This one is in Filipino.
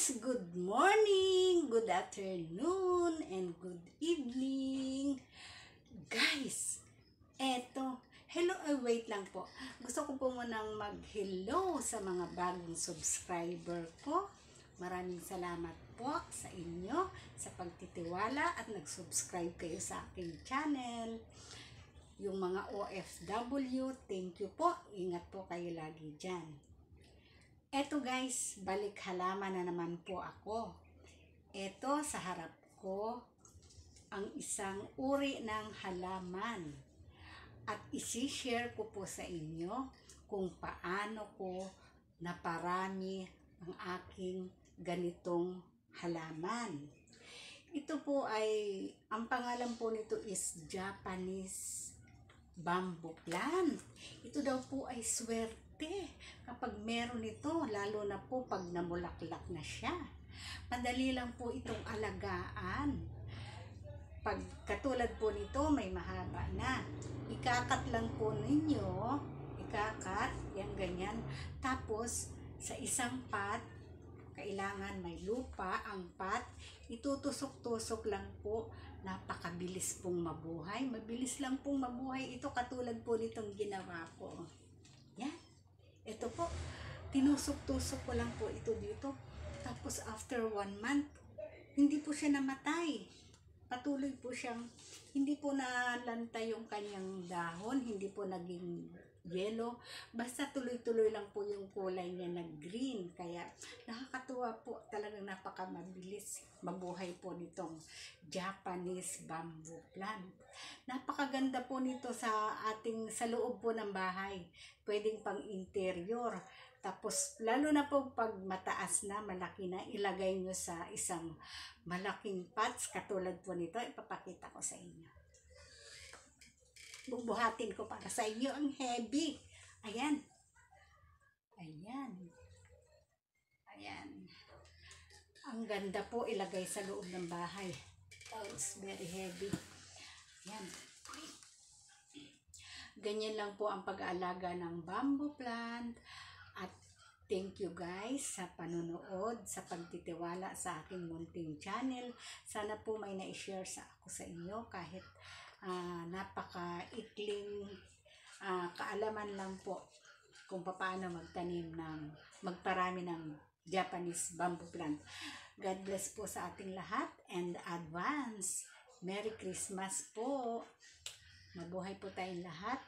Good morning, good afternoon, and good evening. Guys, hello, wait lang po. Gusto ko po munang mag-hello sa mga bagong subscriber ko. Maraming salamat po sa inyo, sa pagtitiwala at nag-subscribe kayo sa aking channel. Yung mga OFW, thank you po. Ingat po kayo lagi dyan. Eto guys, balik halaman na naman po ako. Eto sa harap ko, ang isang uri ng halaman. At isi-share ko po sa inyo kung paano ko naparami ang aking ganitong halaman. Ito po ay, ang pangalan po nito is Japanese bamboo plant. Ito daw po ay swerte kapag meron ito, lalo na po pag namulaklak na siya. Madali lang po itong alagaan. Pag katulad po nito, may mahaba na. Ikakat lang po ninyo, yan ganyan. Tapos, sa isang pot, kailangan may lupa ang pot, itutusok-tusok lang po, napakabilis pong mabuhay. Mabilis lang pong mabuhay ito, katulad po nitong ginawa ko. Yan. Ito po, tinusok-tusok ko lang po ito dito. Tapos after 1 month, hindi po siya namatay. Patuloy po siyang, hindi po nalantay yung kanyang dahon, hindi po naging yellow. Basta tuloy-tuloy lang po yung kulay niya na green. Kaya nakakatuwa po, talagang napakamabilis mabuhay po nitong Japanese bamboo plant. Napakaganda po nito sa loob po ng bahay. Pwedeng pang interior. Tapos, lalo na po pag mataas na, malaki na, ilagay nyo sa isang malaking pots, katulad po nito, ipapakita ko sa inyo. Bubuhatin ko para sa inyo, ang heavy. Ayan. Ayan. Ayan. Ang ganda po ilagay sa loob ng bahay. Oh, it's very heavy. Ayan. Ganyan lang po ang pag-aalaga ng bamboo plant. At thank you guys sa panonood, sa pagtitiwala sa aking munting channel. Sana po may na-share ako sa inyo kahit napaka-ikling kaalaman lang po kung paano magparami ng Japanese bamboo plant. God bless po sa ating lahat and advance. Merry Christmas po. Mabuhay po tayong lahat.